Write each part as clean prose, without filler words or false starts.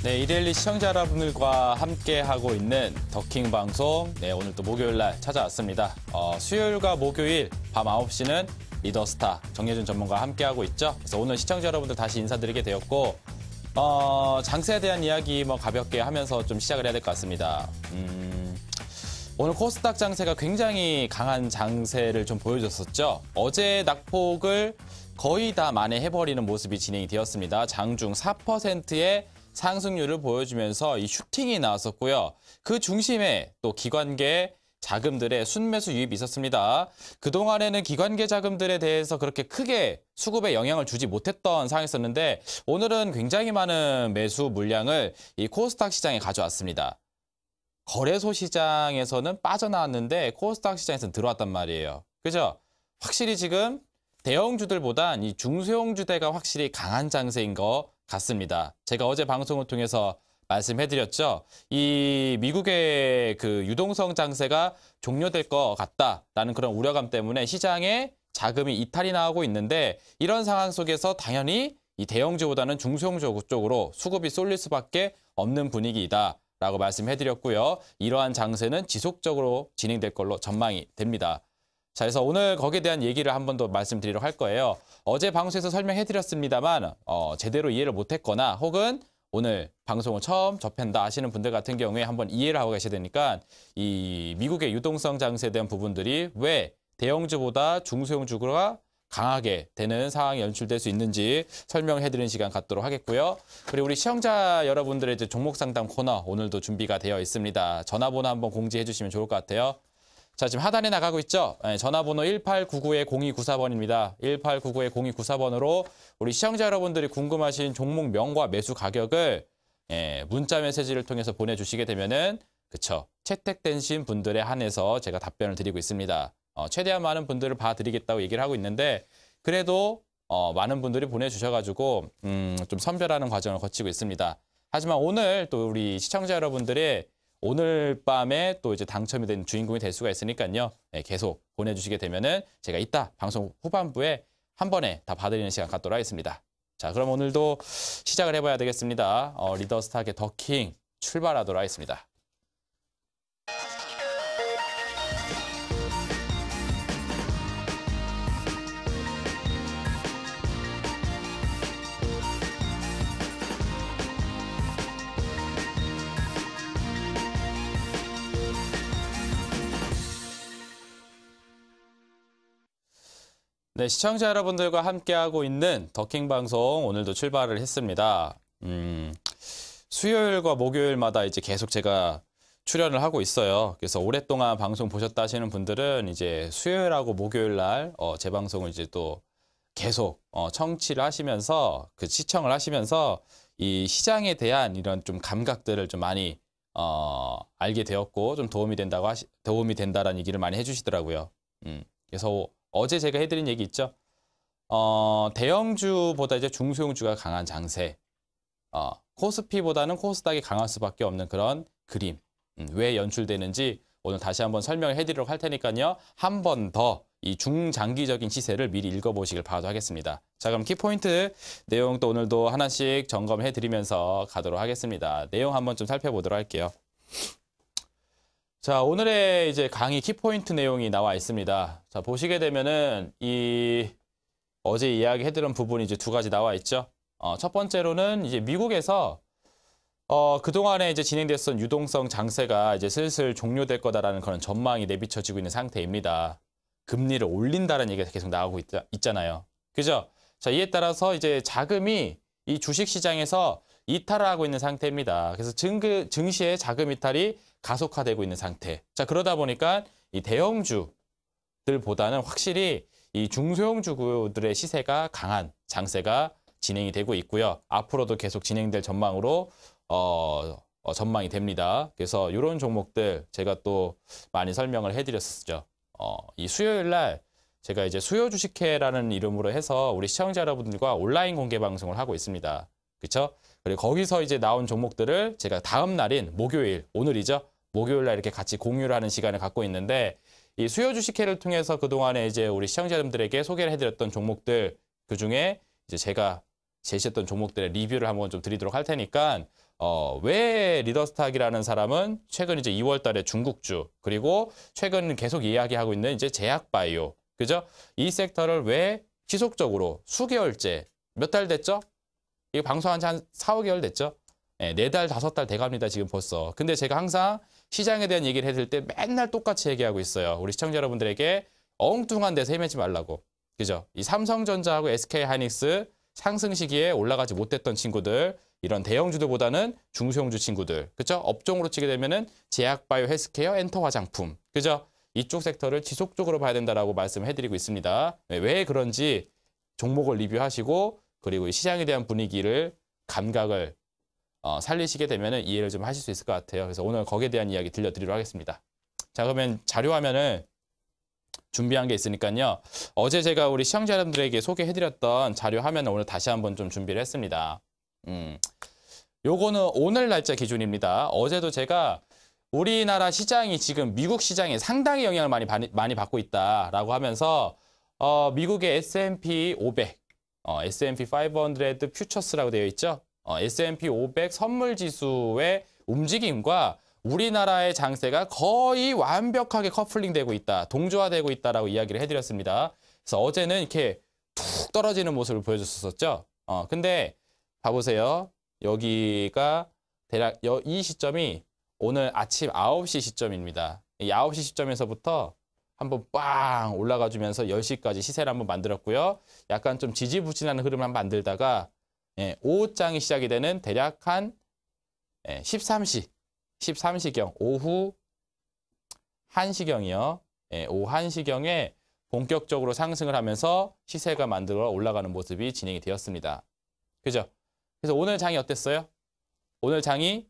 네, 이데일리 시청자 여러분들과 함께하고 있는 더킹 방송. 네, 오늘 또 목요일 날 찾아왔습니다. 수요일과 목요일 밤 9시는 리더스타 정예준 전문가와 함께하고 있죠. 그래서 오늘 시청자 여러분들 다시 인사드리게 되었고, 장세에 대한 이야기 가볍게 하면서 좀 시작을 해야 될 것 같습니다. 오늘 코스닥 장세가 굉장히 강한 장세를 좀 보여줬었죠. 어제 낙폭을 거의 다 만회해버리는 모습이 진행이 되었습니다. 장중 4%의 상승률을 보여주면서 이 슈팅이 나왔었고요. 그 중심에 또 기관계 자금들의 순매수 유입이 있었습니다. 그동안에는 기관계 자금들에 대해서 그렇게 크게 수급에 영향을 주지 못했던 상황이었는데 오늘은 굉장히 많은 매수 물량을 이 코스닥 시장에 가져왔습니다. 거래소 시장에서는 빠져나왔는데 코스닥 시장에서는 들어왔단 말이에요. 그죠? 확실히 지금 대형주들보단 이 중소형주대가 확실히 강한 장세인 것 같습니다. 제가 어제 방송을 통해서 말씀해드렸죠. 이 미국의 그 유동성 장세가 종료될 것 같다라는 그런 우려감 때문에 시장에 자금이 이탈이 나오고 있는데 이런 상황 속에서 당연히 이 대형주보다는 중소형주 쪽으로 수급이 쏠릴 수밖에 없는 분위기이다라고 말씀해드렸고요. 이러한 장세는 지속적으로 진행될 걸로 전망이 됩니다. 자, 그래서 오늘 거기에 대한 얘기를 한 번 더 말씀드리도록 할 거예요. 어제 방송에서 설명해드렸습니다만 제대로 이해를 못했거나 혹은 오늘 방송을 처음 접한다 하시는 분들 같은 경우에 한번 이해를 하고 계셔야 되니까 이 미국의 유동성 장세에 대한 부분들이 왜 대형주보다 중소형주가 강하게 되는 상황이 연출될 수 있는지 설명해드리는 시간 갖도록 하겠고요. 그리고 우리 시청자 여러분들의 이제 종목 상담 코너 오늘도 준비가 되어 있습니다. 전화번호 한번 공지해 주시면 좋을 것 같아요. 자, 지금 하단에 나가고 있죠? 네, 전화번호 1899-0294번입니다. 1899-0294번으로 우리 시청자 여러분들이 궁금하신 종목명과 매수 가격을 문자 메시지를 통해서 보내주시게 되면은 그쵸? 채택되신 분들에 한해서 제가 답변을 드리고 있습니다. 최대한 많은 분들을 봐드리겠다고 얘기를 하고 있는데 그래도 많은 분들이 보내주셔가지고 좀 선별하는 과정을 거치고 있습니다. 하지만 오늘 또 우리 시청자 여러분들의 오늘 밤에 또 이제 당첨이 된 주인공이 될 수가 있으니까요. 네, 계속 보내주시게 되면은 제가 이따 방송 후반부에 한 번에 다 봐드리는 시간 갖도록 하겠습니다. 자, 그럼 오늘도 시작을 해봐야 되겠습니다. 리더스탁의 더킹 출발하도록 하겠습니다. 네, 시청자 여러분들과 함께하고 있는 더킹 방송 오늘도 출발을 했습니다. 수요일과 목요일마다 이제 계속 제가 출연을 하고 있어요. 그래서 오랫동안 방송 보셨다 하시는 분들은 이제 수요일하고 목요일 날 제 방송을 이제 또 계속 청취를 하시면서 그 시청을 하시면서 이 시장에 대한 이런 좀 감각들을 좀 많이 알게 되었고 좀 도움이 된다라는 얘기를 많이 해주시더라고요. 그래서 어제 제가 해드린 얘기 있죠. 대형주보다 이제 중소형주가 강한 장세. 코스피보다는 코스닥이 강할 수밖에 없는 그런 그림. 왜 연출되는지 오늘 다시 한번 설명을 해드리도록 할 테니까요. 한 번 더 이 중장기적인 시세를 미리 읽어보시길 바라겠습니다. 자, 그럼 키포인트 내용 또 오늘도 하나씩 점검해드리면서 가도록 하겠습니다. 내용 한번 좀 살펴보도록 할게요. 자, 오늘의 이제 강의 키포인트 내용이 나와 있습니다. 자, 보시게 되면은 이 어제 이야기해드린 부분이 이제 두 가지 나와 있죠. 첫 번째로는 이제 미국에서 그동안에 이제 진행됐던 유동성 장세가 이제 슬슬 종료될 거다라는 그런 전망이 내비쳐지고 있는 상태입니다. 금리를 올린다는 얘기가 계속 나오고 있잖아요. 그죠? 자, 이에 따라서 이제 자금이 이 주식 시장에서 이탈을 하고 있는 상태입니다. 그래서 증시의 자금 이탈이 가속화되고 있는 상태. 자, 그러다 보니까 이 대형주들보다는 확실히 이 중소형주들의 시세가 강한 장세가 진행이 되고 있고요. 앞으로도 계속 진행될 전망으로 전망이 됩니다. 그래서 이런 종목들 제가 또 많이 설명을 해드렸었죠. 이 수요일 날 제가 이제 수요 주식회라는 이름으로 해서 우리 시청자 여러분들과 온라인 공개 방송을 하고 있습니다. 그렇죠? 그리고 거기서 이제 나온 종목들을 제가 다음 날인 목요일, 오늘이죠. 목요일 날 이렇게 같이 공유를 하는 시간을 갖고 있는데 이 수요 주식회를 통해서 그동안에 이제 우리 시청자분들에게 소개를 해드렸던 종목들 그중에 이제 제가 제시했던 종목들의 리뷰를 한번 좀 드리도록 할 테니까 왜 리더스탁이라는 사람은 최근 이제 2월 달에 중국주, 그리고 최근 계속 이야기하고 있는 이제 제약바이오, 그죠? 이 섹터를 왜 지속적으로 수개월째, 몇 달 됐죠? 이거 방송한 지 한 4, 5개월 됐죠? 네, 4달, 5달 돼갑니다, 지금 벌써. 근데 제가 항상 시장에 대한 얘기를 해드릴 때 맨날 똑같이 얘기하고 있어요. 우리 시청자 여러분들에게 엉뚱한 데서 헤매지 말라고. 그죠? 이 삼성전자하고 SK하이닉스 상승 시기에 올라가지 못했던 친구들, 이런 대형주들보다는 중소형주 친구들, 그죠? 업종으로 치게 되면은 제약바이오, 헬스케어, 엔터 화장품, 그죠? 이쪽 섹터를 지속적으로 봐야 된다라고 말씀을 해드리고 있습니다. 왜 그런지 종목을 리뷰하시고, 그리고 시장에 대한 분위기를, 감각을 살리시게 되면은 이해를 좀 하실 수 있을 것 같아요. 그래서 오늘 거기에 대한 이야기 들려드리도록 하겠습니다. 자, 그러면 자료 화면을 준비한 게 있으니까요. 어제 제가 우리 시청자 여러분들에게 소개해드렸던 자료 화면을 오늘 다시 한번 좀 준비를 했습니다. 요거는 오늘 날짜 기준입니다. 어제도 제가 우리나라 시장이 지금 미국 시장에 상당히 영향을 많이 받고 있다라고 하면서 미국의 S&P 500, S&P 500 퓨처스라고 되어 있죠. S&P 500 선물 지수의 움직임과 우리나라의 장세가 거의 완벽하게 커플링되고 있다, 동조화되고 있다라고 이야기를 해드렸습니다. 그래서 어제는 이렇게 툭 떨어지는 모습을 보여줬었죠. 근데 봐보세요. 여기가 대략 이 시점이 오늘 아침 9시 시점입니다. 이 9시 시점에서부터 한번 빵 올라가 주면서 10시까지 시세를 한번 만들었고요. 약간 좀 지지부진하는 흐름을 한번 만들다가 오후장이 시작이 되는 대략 한 13시경, 오후 1시경이요. 오후 1시경에 본격적으로 상승을 하면서 시세가 만들어 올라가는 모습이 진행이 되었습니다. 그죠? 그래서 오늘 장이 어땠어요? 오늘 장이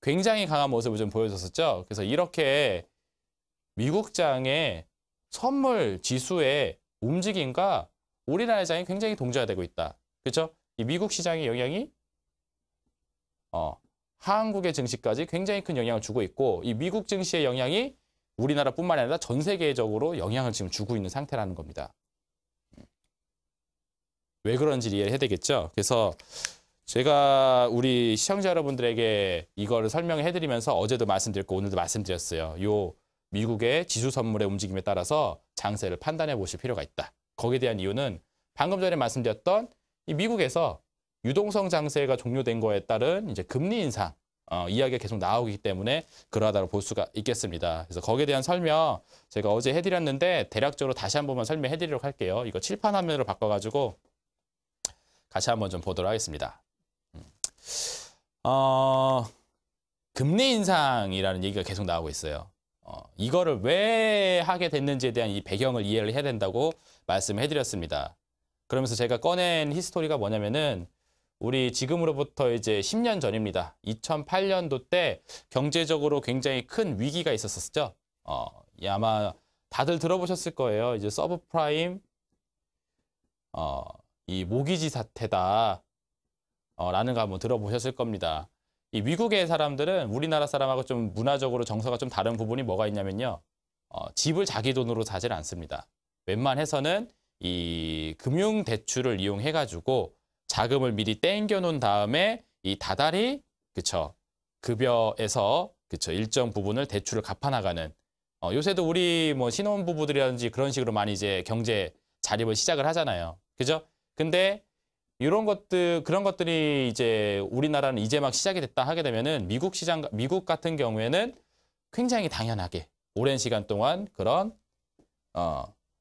굉장히 강한 모습을 좀 보여줬었죠. 그래서 이렇게 미국 장의 선물 지수의 움직임과 우리나라 장이 굉장히 동조화되고 있다. 그렇죠? 이 미국 시장의 영향이 한국의 증시까지 굉장히 큰 영향을 주고 있고, 이 미국 증시의 영향이 우리나라뿐만 아니라 전 세계적으로 영향을 지금 주고 있는 상태라는 겁니다. 왜 그런지 이해를 해야 되겠죠? 그래서 제가 우리 시청자 여러분들에게 이거를 설명해 드리면서 어제도 말씀드렸고 오늘도 말씀드렸어요. 요 미국의 지수 선물의 움직임에 따라서 장세를 판단해 보실 필요가 있다. 거기에 대한 이유는 방금 전에 말씀드렸던 이 미국에서 유동성 장세가 종료된 거에 따른 이제 금리 인상 이야기가 계속 나오기 때문에 그러하다고 볼 수가 있겠습니다. 그래서 거기에 대한 설명 제가 어제 해드렸는데 대략적으로 다시 한 번만 설명해 드리도록 할게요. 이거 칠판 화면으로 바꿔가지고 같이 한번 좀 보도록 하겠습니다. 금리 인상이라는 얘기가 계속 나오고 있어요. 이거를 왜 하게 됐는지에 대한 이 배경을 이해를 해야 된다고 말씀해 드렸습니다. 그러면서 제가 꺼낸 히스토리가 뭐냐면은 우리 지금으로부터 이제 10년 전입니다. 2008년도 때 경제적으로 굉장히 큰 위기가 있었었죠. 아마 다들 들어보셨을 거예요. 이제 서브프라임 이 모기지 사태다 라는 거 한번 들어보셨을 겁니다. 이 미국의 사람들은 우리나라 사람하고 좀 문화적으로 정서가 좀 다른 부분이 뭐가 있냐면요. 집을 자기 돈으로 사질 않습니다. 웬만해서는 이 금융 대출을 이용해 가지고 자금을 미리 땡겨 놓은 다음에 이 다달이 그쵸 급여에서 그쵸 일정 부분을 대출을 갚아 나가는 요새도 우리 뭐 신혼부부들이라든지 그런 식으로 많이 이제 경제 자립을 시작을 하잖아요. 그죠? 근데 이런 것들 그런 것들이 이제 우리나라는 이제 막 시작이 됐다 하게 되면은 미국 같은 경우에는 굉장히 당연하게 오랜 시간 동안 그런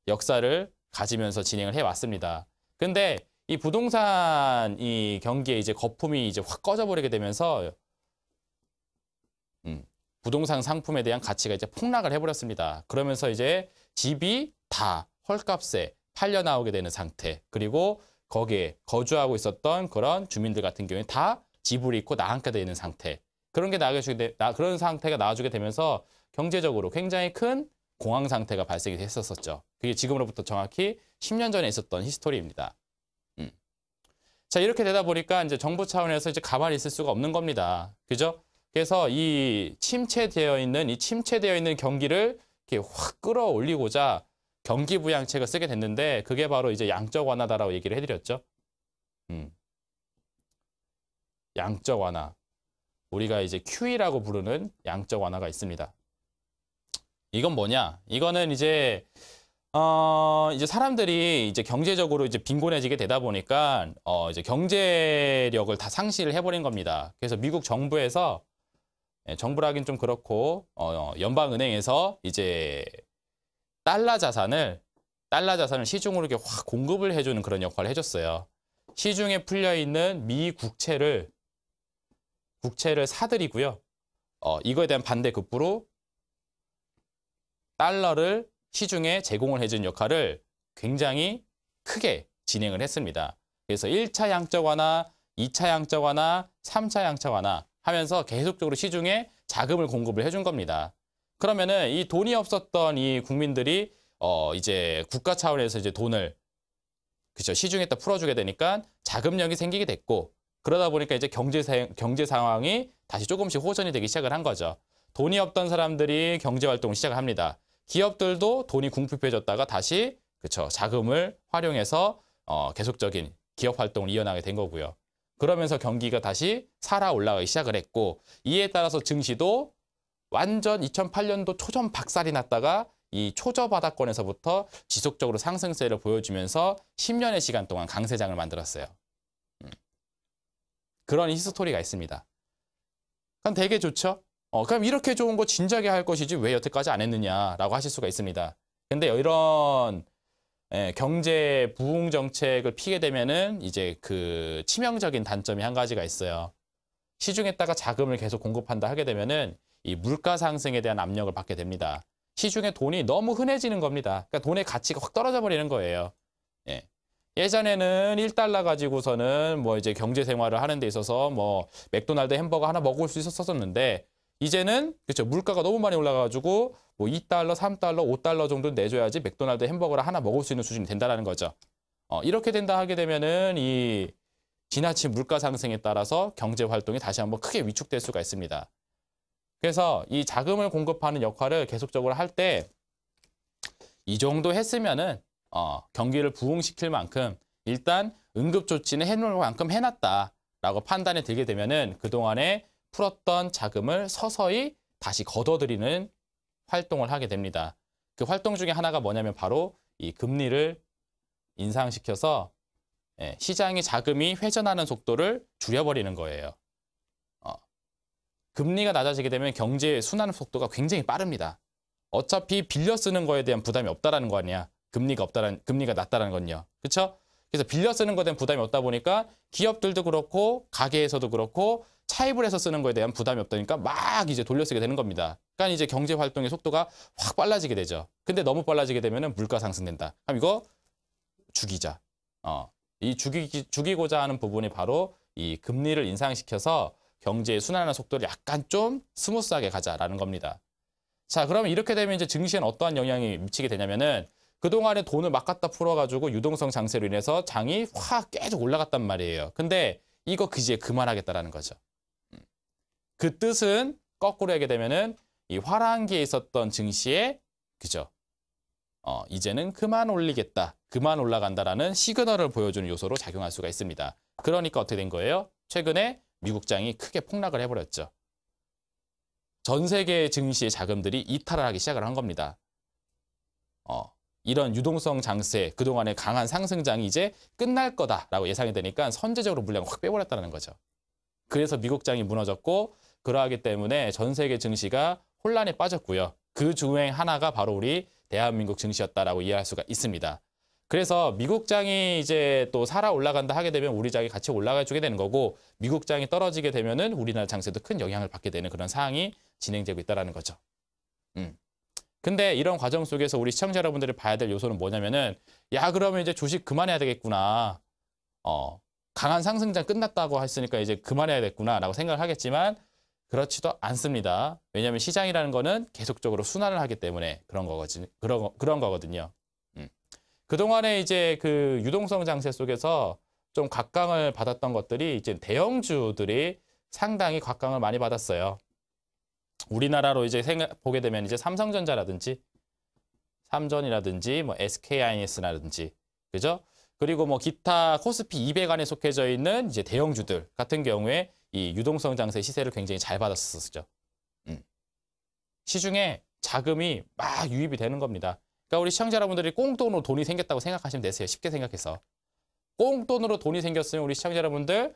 역사를 가지면서 진행을 해 왔습니다. 근데 이 부동산 이 경기에 이제 거품이 이제 확 꺼져버리게 되면서 부동산 상품에 대한 가치가 이제 폭락을 해버렸습니다. 그러면서 이제 집이 다 헐값에 팔려 나오게 되는 상태, 그리고 거기에 거주하고 있었던 그런 주민들 같은 경우에 다 집을 잃고 나앉게 되는 상태, 그런 그런 상태가 나와주게 되면서 경제적으로 굉장히 큰 공황 상태가 발생이 됐었죠. 그게 지금으로부터 정확히 10년 전에 있었던 히스토리입니다. 자, 이렇게 되다 보니까 이제 정부 차원에서 이제 가만히 있을 수가 없는 겁니다. 그죠? 그래서 이 침체되어 있는 경기를 이렇게 확 끌어올리고자 경기 부양책을 쓰게 됐는데, 그게 바로 이제 양적 완화다라고 얘기를 해드렸죠. 양적 완화. 우리가 이제 QE라고 부르는 양적 완화가 있습니다. 이건 뭐냐? 이거는 이제 이제 사람들이 이제 경제적으로 이제 빈곤해지게 되다 보니까 이제 경제력을 다 상실을 해버린 겁니다. 그래서 미국 정부에서 정부라긴 좀 그렇고 연방은행에서 이제 달러 자산을 시중으로 이렇게 확 공급을 해주는 그런 역할을 해줬어요. 시중에 풀려 있는 미 국채를 사들이고요. 이거에 대한 반대급부로 달러를 시중에 제공을 해준 역할을 굉장히 크게 진행을 했습니다. 그래서 1차 양적 완화, 2차 양적 완화, 3차 양적 완화 하면서 계속적으로 시중에 자금을 공급을 해준 겁니다. 그러면은 이 돈이 없었던 이 국민들이 이제 국가 차원에서 이제 돈을 그죠 시중에다 풀어주게 되니까 자금력이 생기게 됐고 그러다 보니까 이제 경제 상황이 다시 조금씩 호전이 되기 시작을 한 거죠. 돈이 없던 사람들이 경제 활동을 시작을 합니다. 기업들도 돈이 궁핍해졌다가 다시 그쵸 자금을 활용해서 계속적인 기업 활동을 이어나가게 된 거고요. 그러면서 경기가 다시 살아 올라가기 시작을 했고 이에 따라서 증시도 완전 2008년도 초전 박살이 났다가 이 초저 바닥권에서부터 지속적으로 상승세를 보여주면서 10년의 시간 동안 강세장을 만들었어요. 그런 히스토리가 있습니다. 그럼 되게 좋죠? 그럼 이렇게 좋은 거 진작에 할 것이지 왜 여태까지 안 했느냐라고 하실 수가 있습니다. 근데 이런 경제 부흥 정책을 피게 되면은 이제 그 치명적인 단점이 한 가지가 있어요. 시중에다가 자금을 계속 공급한다 하게 되면은 이 물가 상승에 대한 압력을 받게 됩니다. 시중에 돈이 너무 흔해지는 겁니다. 그러니까 돈의 가치가 확 떨어져 버리는 거예요. 예전에는 1달러 가지고서는 뭐 이제 경제 생활을 하는 데 있어서 뭐 맥도날드 햄버거 하나 먹을 수 있었었는데 이제는 그렇죠. 물가가 너무 많이 올라가가지고 뭐 2달러, 3달러, 5달러 정도 내줘야지 맥도날드 햄버거를 하나 먹을 수 있는 수준이 된다는 거죠. 이렇게 된다 하게 되면은 이 지나친 물가 상승에 따라서 경제 활동이 다시 한번 크게 위축될 수가 있습니다. 그래서 이 자금을 공급하는 역할을 계속적으로 할 때 이 정도 했으면은 경기를 부흥시킬 만큼 일단 응급 조치는 해놓을 만큼 해놨다라고 판단이 들게 되면은 그동안에 풀었던 자금을 서서히 다시 걷어들이는 활동을 하게 됩니다. 그 활동 중에 하나가 뭐냐면 바로 이 금리를 인상시켜서 시장의 자금이 회전하는 속도를 줄여버리는 거예요. 금리가 낮아지게 되면 경제의 순환 속도가 굉장히 빠릅니다. 어차피 빌려 쓰는 거에 대한 부담이 없다라는 거 아니야. 금리가 낮다라는 건요. 그렇죠? 그래서 빌려 쓰는 거에 대한 부담이 없다 보니까 기업들도 그렇고 가게에서도 그렇고 차입을 해서 쓰는 거에 대한 부담이 없다니까 막 이제 돌려쓰게 되는 겁니다. 그러니까 이제 경제 활동의 속도가 확 빨라지게 되죠. 근데 너무 빨라지게 되면은 물가 상승된다. 그럼 이거 죽이자. 이 죽이고자 하는 부분이 바로 이 금리를 인상시켜서 경제의 순환하는 속도를 약간 좀 스무스하게 가자라는 겁니다. 자, 그러면 이렇게 되면 이제 증시에는 어떠한 영향이 미치게 되냐면은 그동안에 돈을 막 갖다 풀어가지고 유동성 장세로 인해서 장이 확 계속 올라갔단 말이에요. 근데 이거 이제 그만하겠다라는 거죠. 그 뜻은 거꾸로 하게 되면은 이 화랑기에 있었던 증시에 그죠? 이제는 그만 올리겠다, 그만 올라간다라는 시그널을 보여주는 요소로 작용할 수가 있습니다. 그러니까 어떻게 된 거예요? 최근에 미국장이 크게 폭락을 해버렸죠. 전 세계 증시의 자금들이 이탈을 하기 시작을 한 겁니다. 이런 유동성 장세, 그동안의 강한 상승장이 이제 끝날 거다라고 예상이 되니까 선제적으로 물량을 확 빼버렸다는 거죠. 그래서 미국장이 무너졌고 그러하기 때문에 전 세계 증시가 혼란에 빠졌고요. 그 중에 하나가 바로 우리 대한민국 증시였다라고 이해할 수가 있습니다. 그래서 미국장이 이제 또 살아 올라간다 하게 되면 우리 장이 같이 올라가 주게 되는 거고 미국장이 떨어지게 되면은 우리나라 장세도 큰 영향을 받게 되는 그런 상황이 진행되고 있다는 거죠. 근데 이런 과정 속에서 우리 시청자 여러분들이 봐야 될 요소는 뭐냐면은 야 그러면 이제 주식 그만해야 되겠구나. 강한 상승장 끝났다고 했으니까 이제 그만해야겠구나 라고 생각을 하겠지만 그렇지도 않습니다. 왜냐하면 시장이라는 거는 계속적으로 순환을 하기 때문에 그런 거거든요. 그동안에 이제 그 유동성 장세 속에서 좀 각광을 받았던 것들이 이제 대형주들이 상당히 각광을 많이 받았어요. 우리나라로 이제 보게 되면 이제 삼성전자라든지 삼전이라든지 뭐 SK하이닉스라든지 그죠? 그리고 뭐 기타 코스피 200 안에 속해져 있는 이제 대형주들 같은 경우에 이 유동성 장세 시세를 굉장히 잘 받았었죠. 시중에 자금이 막 유입이 되는 겁니다. 그러니까 우리 시청자 여러분들이 꽁돈으로 돈이 생겼다고 생각하시면 되세요. 쉽게 생각해서. 꽁돈으로 돈이 생겼으면 우리 시청자 여러분들,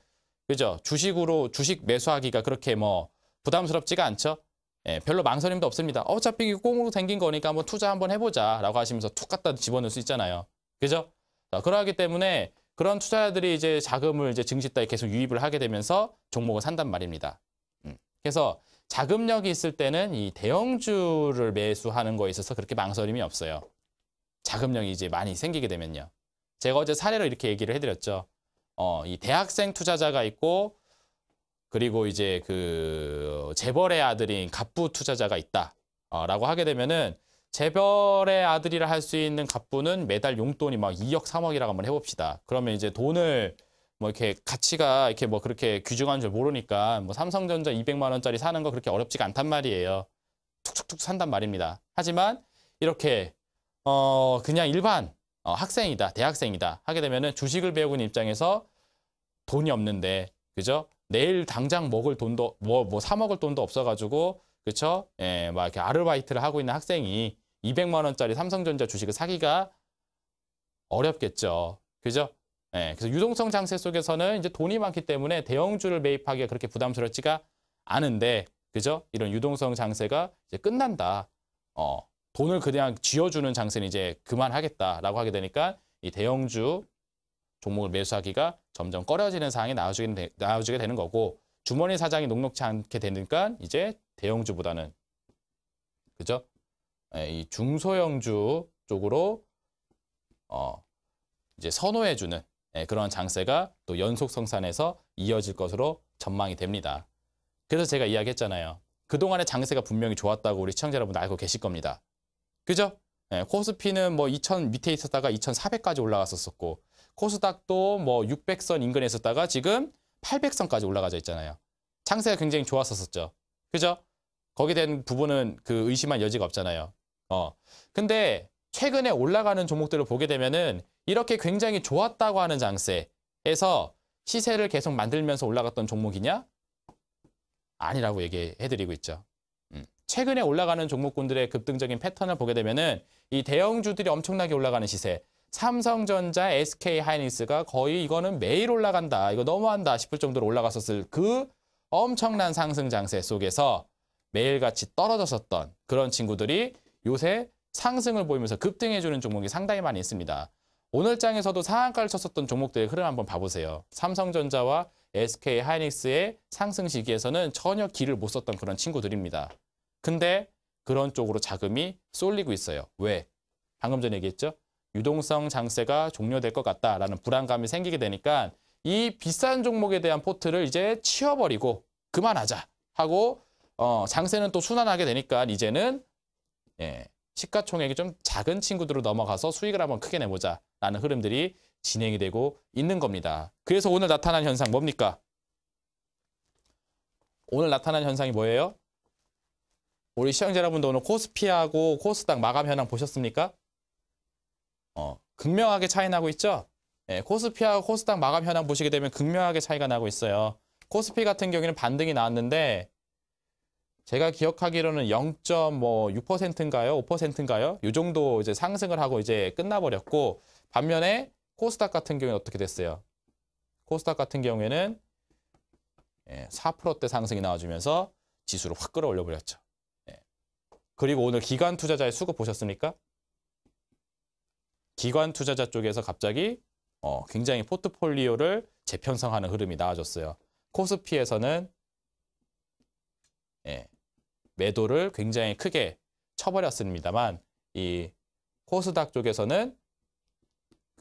그죠? 주식 매수하기가 그렇게 뭐 부담스럽지가 않죠? 예, 별로 망설임도 없습니다. 어차피 꽁으로 생긴 거니까 한번 투자 한번 해보자 라고 하시면서 툭 갖다 집어넣을 수 있잖아요. 그죠? 자, 그러기 때문에 그런 투자자들이 이제 자금을 이제 증시가에 계속 유입을 하게 되면서 종목을 산단 말입니다. 그래서 자금력이 있을 때는 이 대형주를 매수하는 거에 있어서 그렇게 망설임이 없어요. 자금력이 이제 많이 생기게 되면요. 제가 어제 사례로 이렇게 얘기를 해드렸죠. 이 대학생 투자자가 있고, 그리고 이제 그 재벌의 아들인 갑부 투자자가 있다. 라고 하게 되면은 재벌의 아들이라 할 수 있는 갑부는 매달 용돈이 막 2억, 3억이라고 한번 해봅시다. 그러면 이제 돈을 뭐 이렇게 가치가 이렇게 뭐 그렇게 귀중한 줄 모르니까 뭐 삼성전자 200만 원짜리 사는 거 그렇게 어렵지가 않단 말이에요. 툭툭툭 산단 말입니다. 하지만 이렇게 그냥 일반 학생이다, 대학생이다 하게 되면은 주식을 배우고 있는 입장에서 돈이 없는데, 그죠? 내일 당장 먹을 돈도 뭐 사 먹을 돈도 없어가지고, 그렇죠? 예, 막 이렇게 아르바이트를 하고 있는 학생이 200만 원짜리 삼성전자 주식을 사기가 어렵겠죠, 그죠? 예, 그래서 유동성 장세 속에서는 이제 돈이 많기 때문에 대형주를 매입하기가 그렇게 부담스럽지가 않은데, 그죠? 이런 유동성 장세가 이제 끝난다. 돈을 그냥 쥐어주는 장세는 이제 그만하겠다라고 하게 되니까 이 대형주 종목을 매수하기가 점점 꺼려지는 상황이 나아지게 되는 거고, 주머니 사장이 녹록지 않게 되니까 이제 대형주보다는, 그죠? 이 중소형주 쪽으로 이제 선호해주는 그런 장세가 또 연속 성산에서 이어질 것으로 전망이 됩니다. 그래서 제가 이야기했잖아요. 그동안의 장세가 분명히 좋았다고 우리 시청자 여러분 알고 계실 겁니다. 그죠? 코스피는 뭐 2000 밑에 있었다가 2400까지 올라갔었고, 코스닥도 뭐 600선 인근에 있었다가 지금 800선까지 올라가져 있잖아요. 장세가 굉장히 좋았었죠. 그죠? 거기에 대한 부분은 그 의심할 여지가 없잖아요. 근데 최근에 올라가는 종목들을 보게 되면은 이렇게 굉장히 좋았다고 하는 장세에서 시세를 계속 만들면서 올라갔던 종목이냐? 아니라고 얘기해드리고 있죠. 최근에 올라가는 종목군들의 급등적인 패턴을 보게 되면은 이 대형주들이 엄청나게 올라가는 시세, 삼성전자, SK하이닉스가 거의 이거는 매일 올라간다, 이거 너무한다 싶을 정도로 올라갔었을 그 엄청난 상승 장세 속에서 매일같이 떨어졌었던 그런 친구들이 요새 상승을 보이면서 급등해주는 종목이 상당히 많이 있습니다. 오늘 장에서도 상한가를 쳤었던 종목들의 흐름 한번 봐보세요. 삼성전자와 SK하이닉스의 상승 시기에서는 전혀 길을 못 썼던 그런 친구들입니다. 근데 그런 쪽으로 자금이 쏠리고 있어요. 왜? 방금 전에 얘기했죠? 유동성 장세가 종료될 것 같다라는 불안감이 생기게 되니까 이 비싼 종목에 대한 포트를 이제 치워버리고 그만하자 하고 장세는 또 순환하게 되니까 이제는 시가총액이 좀 작은 친구들로 넘어가서 수익을 한번 크게 내보자라는 흐름들이 진행이 되고 있는 겁니다. 그래서 오늘 나타난 현상 뭡니까? 오늘 나타난 현상이 뭐예요? 우리 시청자 여러분도 오늘 코스피하고 코스닥 마감 현황 보셨습니까? 극명하게 차이 나고 있죠? 코스피하고 코스닥 마감 현황 보시게 되면 극명하게 차이가 나고 있어요. 코스피 같은 경우에는 반등이 나왔는데 제가 기억하기로는 0.6%인가요? 5%인가요? 이 정도 이제 상승을 하고 이제 끝나버렸고, 반면에 코스닥 같은 경우에는 어떻게 됐어요? 코스닥 같은 경우에는 4%대 상승이 나와주면서 지수를 확 끌어올려 버렸죠. 그리고 오늘 기관 투자자의 수급 보셨습니까? 기관 투자자 쪽에서 갑자기 굉장히 포트폴리오를 재편성하는 흐름이 나와줬어요. 코스피에서는 매도를 굉장히 크게 쳐버렸습니다만, 이 코스닥 쪽에서는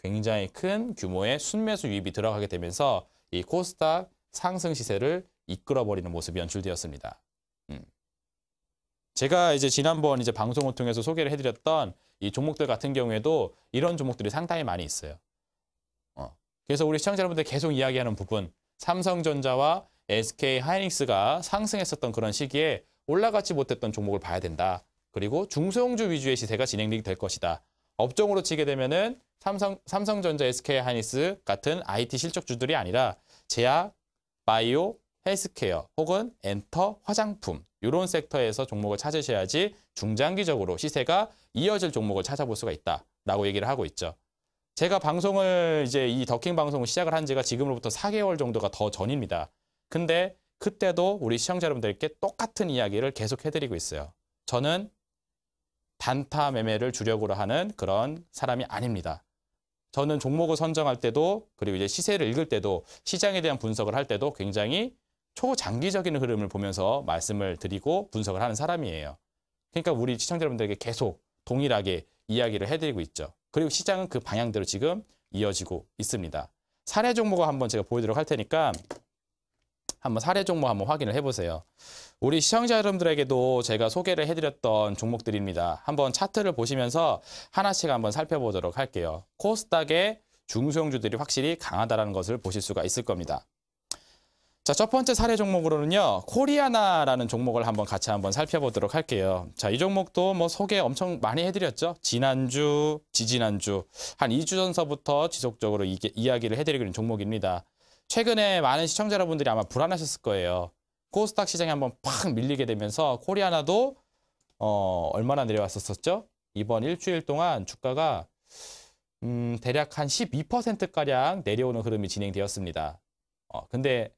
굉장히 큰 규모의 순매수 유입이 들어가게 되면서 이 코스닥 상승 시세를 이끌어버리는 모습이 연출되었습니다. 제가 이제 지난번 이제 방송을 통해서 소개를 해드렸던 이 종목들 같은 경우에도 이런 종목들이 상당히 많이 있어요. 그래서 우리 시청자 여러분들 계속 이야기하는 부분, 삼성전자와 SK하이닉스가 상승했었던 그런 시기에 올라가지 못했던 종목을 봐야 된다. 그리고 중소형주 위주의 시세가 진행이 될 것이다. 업종으로 치게 되면은 삼성전자, SK하이닉스 같은 IT 실적주들이 아니라 제약, 바이오, 헬스케어 혹은 엔터, 화장품 이런 섹터에서 종목을 찾으셔야지 중장기적으로 시세가 이어질 종목을 찾아볼 수가 있다라고 얘기를 하고 있죠. 제가 방송을 이제 이 더킹 방송을 시작을 한 지가 지금으로부터 4개월 정도가 더 전입니다. 근데 그때도 우리 시청자 여러분들께 똑같은 이야기를 계속 해드리고 있어요. 저는 단타 매매를 주력으로 하는 그런 사람이 아닙니다. 저는 종목을 선정할 때도 그리고 이제 시세를 읽을 때도 시장에 대한 분석을 할 때도 굉장히 초장기적인 흐름을 보면서 말씀을 드리고 분석을 하는 사람이에요. 그러니까 우리 시청자 여러분들에게 계속 동일하게 이야기를 해드리고 있죠. 그리고 시장은 그 방향대로 지금 이어지고 있습니다. 사례 종목을 한번 제가 보여드리도록 할 테니까 한번 사례 종목 한번 확인을 해보세요. 우리 시청자 여러분들에게도 제가 소개를 해드렸던 종목들입니다. 한번 차트를 보시면서 하나씩 한번 살펴보도록 할게요. 코스닥의 중소형주들이 확실히 강하다는 것을 보실 수가 있을 겁니다. 자, 첫 번째 사례 종목으로는요, 코리아나라는 종목을 한번 같이 한번 살펴보도록 할게요. 자, 이 종목도 뭐 소개 엄청 많이 해드렸죠. 지난주, 지지난주, 한 2주 전서부터 지속적으로 이야기를 해드리고 있는 종목입니다. 최근에 많은 시청자 여러분들이 아마 불안하셨을 거예요. 코스닥 시장이 한번 팍 밀리게 되면서 코리아나도 얼마나 내려왔었죠? 이번 일주일 동안 주가가 대략 한 12%가량 내려오는 흐름이 진행되었습니다. 근데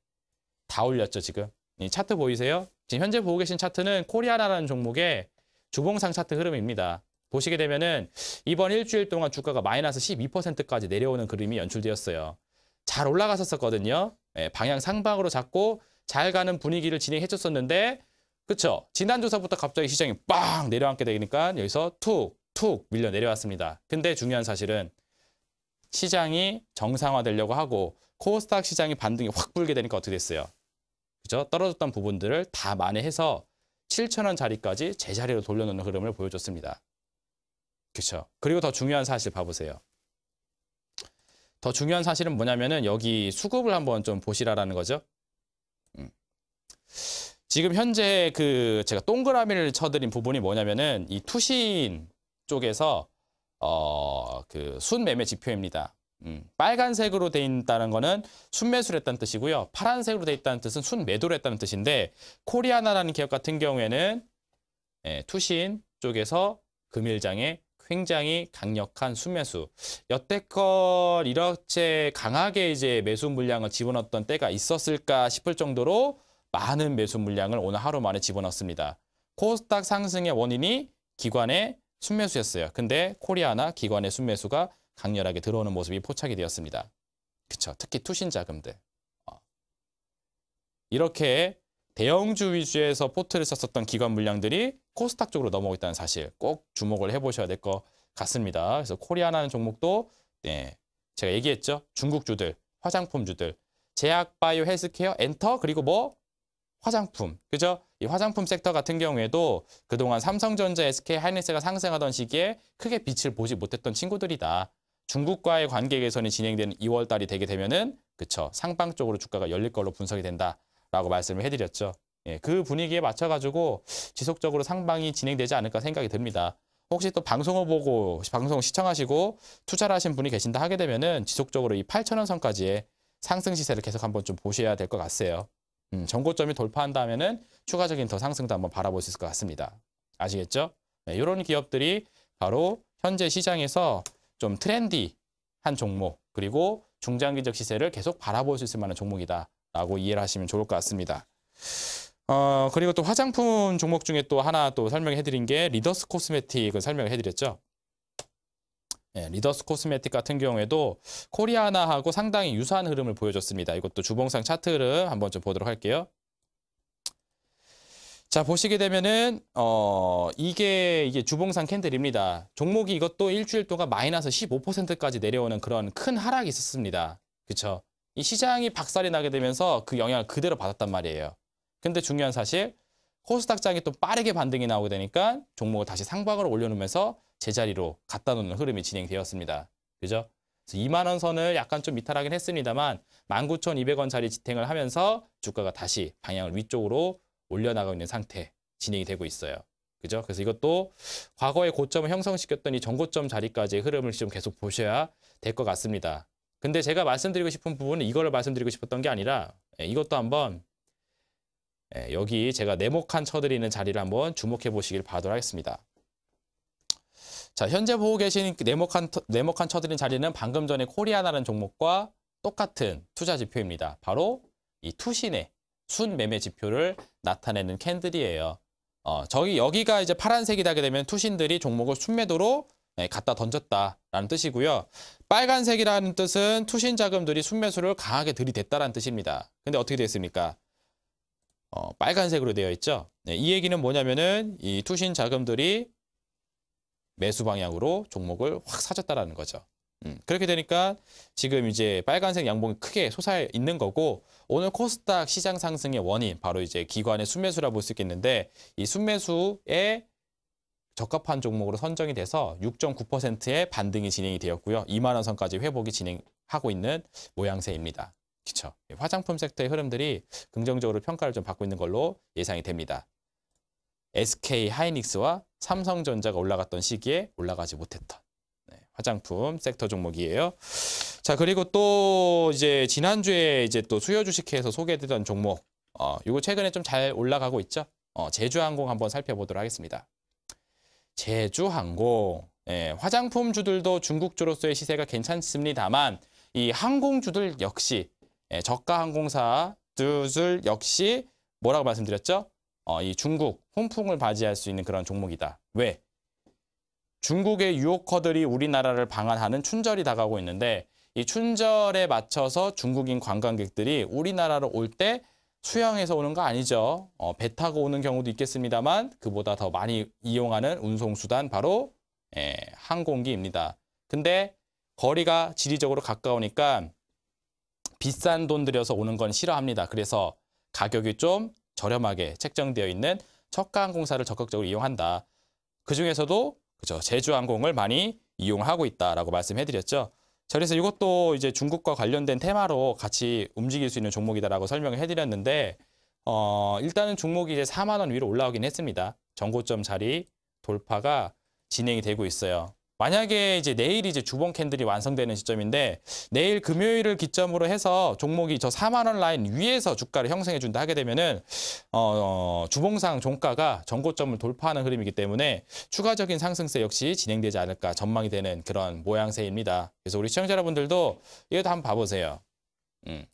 다 올렸죠, 지금. 이 차트 보이세요? 지금 현재 보고 계신 차트는 코리아나라는 종목의 주봉상 차트 흐름입니다. 보시게 되면은 이번 일주일 동안 주가가 마이너스 12%까지 내려오는 그림이 연출되었어요. 잘 올라갔었거든요. 방향 상방으로 잡고 잘 가는 분위기를 진행해줬었는데, 그쵸? 지난주서부터 갑자기 시장이 빵 내려앉게 되니까 여기서 툭 밀려 내려왔습니다. 근데 중요한 사실은 시장이 정상화되려고 하고 코스닥 시장이 반등이 확 불게 되니까 어떻게 됐어요? 그죠? 떨어졌던 부분들을 다 만회해서 7,000원 자리까지 제자리로 돌려놓는 흐름을 보여줬습니다. 그렇죠? 그리고 더 중요한 사실 봐보세요. 더 중요한 사실은 뭐냐면은 여기 수급을 한번 좀 보시라라는 거죠. 지금 현재 그 제가 동그라미를 쳐드린 부분이 뭐냐면은 이 투신 쪽에서 그 순매매 지표입니다. 빨간색으로 돼 있다는 거는 순매수를 했다는 뜻이고요. 파란색으로 돼 있다는 뜻은 순매도를 했다는 뜻인데, 코리아나라는 기업 같은 경우에는 투신 쪽에서 금일장에 굉장히 강력한 순매수. 여태껏 이렇게 강하게 이제 매수 물량을 집어넣었던 때가 있었을까 싶을 정도로 많은 매수 물량을 오늘 하루 만에 집어넣습니다. 코스닥 상승의 원인이 기관의 순매수였어요. 근데 코리아나 기관의 순매수가 강렬하게 들어오는 모습이 포착이 되었습니다. 그쵸? 특히 투신 자금들. 이렇게 대형주 위주에서 포트를 썼었던 기관 물량들이 코스닥 쪽으로 넘어오고 있다는 사실 꼭 주목을 해보셔야 될 것 같습니다. 그래서 코리아나는 종목도 제가 얘기했죠. 중국주들, 화장품주들, 제약, 바이오, 헬스케어, 엔터, 그리고 뭐 화장품. 그죠? 이 화장품 섹터 같은 경우에도 그동안 삼성전자, SK, 하이닉스가 상승하던 시기에 크게 빛을 보지 못했던 친구들이다. 중국과의 관계 개선이 진행되는 2월 달이 되게 되면은 그쵸? 상방 쪽으로 주가가 열릴 걸로 분석이 된다라고 말씀을 해드렸죠. 그 분위기에 맞춰가지고 지속적으로 상방이 진행되지 않을까 생각이 듭니다. 혹시 또 방송을 보고 방송 시청하시고 투자를 하신 분이 계신다 하게 되면은 지속적으로 이 8,000원 선까지의 상승 시세를 계속 한번 좀 보셔야 될 것 같아요. 전고점이 돌파한다면은 추가적인 더 상승도 한번 바라볼 수 있을 것 같습니다. 아시겠죠? 이런 기업들이 바로 현재 시장에서 좀 트렌디한 종목, 그리고 중장기적 시세를 계속 바라볼 수 있을 만한 종목이다라고 이해를 하시면 좋을 것 같습니다. 그리고 또 화장품 종목 중에 또 하나 또 설명해 드린 게 리더스 코스메틱을 설명을 해드렸죠. 리더스 코스메틱 같은 경우에도 코리아나하고 상당히 유사한 흐름을 보여줬습니다. 이것도 주봉상 차트 흐름 한번 좀 보도록 할게요. 자, 보시게 되면은 이게 주봉상 캔들입니다. 종목이 이것도 일주일 동안 마이너스 15%까지 내려오는 그런 큰 하락이 있었습니다. 그렇죠? 이 시장이 박살이 나게 되면서 그 영향을 그대로 받았단 말이에요. 근데 중요한 사실 코스닥장이 또 빠르게 반등이 나오게 되니까 종목을 다시 상방으로 올려놓으면서 제자리로 갖다 놓는 흐름이 진행되었습니다. 그죠? 그래서 2만 원 선을 약간 좀 이탈하긴 했습니다만 19,200원짜리 지탱을 하면서 주가가 다시 방향을 위쪽으로 올려나가고 있는 상태 진행이 되고 있어요. 그죠? 그래서 이것도 과거의 고점을 형성시켰던 이 전고점 자리까지의 흐름을 좀 계속 보셔야 될 것 같습니다. 근데 제가 말씀드리고 싶은 부분은 이거를 말씀드리고 싶었던 게 아니라 이것도 한번 여기 제가 네모칸 쳐드리는 자리를 한번 주목해 보시길 바라도록 하겠습니다. 자, 현재 보고 계신 네모칸 쳐드린 자리는 방금 전에 코리아나라는 종목과 똑같은 투자 지표입니다. 바로 이 투신의 순매매 지표를 나타내는 캔들이에요. 여기가 이제 파란색이 되게 되면 투신들이 종목을 순매도로 갖다 던졌다라는 뜻이고요. 빨간색이라는 뜻은 투신 자금들이 순매수를 강하게 들이댔다라는 뜻입니다. 근데 어떻게 됐습니까? 빨간색으로 되어 있죠. 이 얘기는 뭐냐면은 이 투신 자금들이 매수 방향으로 종목을 확 사줬다라는 거죠. 그렇게 되니까 지금 이제 빨간색 양봉이 크게 솟아 있는 거고, 오늘 코스닥 시장 상승의 원인 바로 이제 기관의 순매수라 볼 수 있겠는데, 이 순매수에 적합한 종목으로 선정이 돼서 6.9%의 반등이 진행이 되었고요. 2만 원 선까지 회복이 진행하고 있는 모양새입니다. 그렇죠? 화장품 섹터의 흐름들이 긍정적으로 평가를 좀 받고 있는 걸로 예상이 됩니다. SK 하이닉스와 삼성전자가 올라갔던 시기에 올라가지 못했던 화장품 섹터 종목이에요. 자, 그리고 또 이제 지난주에 이제 또 수요 주식회에서 소개해드렸던 종목, 이거 최근에 좀 잘 올라가고 있죠. 제주항공 한번 살펴보도록 하겠습니다. 제주항공, 화장품주들도 중국주로서의 시세가 괜찮습니다만 이 항공주들 역시 저가 항공사들 역시 뭐라고 말씀드렸죠? 이 중국 훈풍을 맞이할 수 있는 그런 종목이다. 왜? 중국의 유혹커들이 우리나라를 방한하는 춘절이 다가오고 있는데, 이 춘절에 맞춰서 중국인 관광객들이 우리나라로 올 때 수영해서 오는 거 아니죠. 배 타고 오는 경우도 있겠습니다만 그보다 더 많이 이용하는 운송수단 바로 항공기입니다. 근데 거리가 지리적으로 가까우니까 비싼 돈 들여서 오는 건 싫어합니다. 그래서 가격이 좀 저렴하게 책정되어 있는 저가 항공사를 적극적으로 이용한다. 그중에서도 그죠, 제주항공을 많이 이용하고 있다라고 말씀해드렸죠. 자, 그래서 이것도 이제 중국과 관련된 테마로 같이 움직일 수 있는 종목이다라고 설명을 해드렸는데, 일단은 종목이 이제 4만 원 위로 올라오긴 했습니다. 전고점 자리 돌파가 진행이 되고 있어요. 만약에 이제 내일 이제 주봉 캔들이 완성되는 시점인데, 내일 금요일을 기점으로 해서 종목이 저 4만 원 라인 위에서 주가를 형성해 준다 하게 되면은 주봉상 종가가 전고점을 돌파하는 흐름이기 때문에 추가적인 상승세 역시 진행되지 않을까 전망이 되는 그런 모양새입니다. 그래서 우리 시청자 여러분들도 이것도 한번 봐보세요.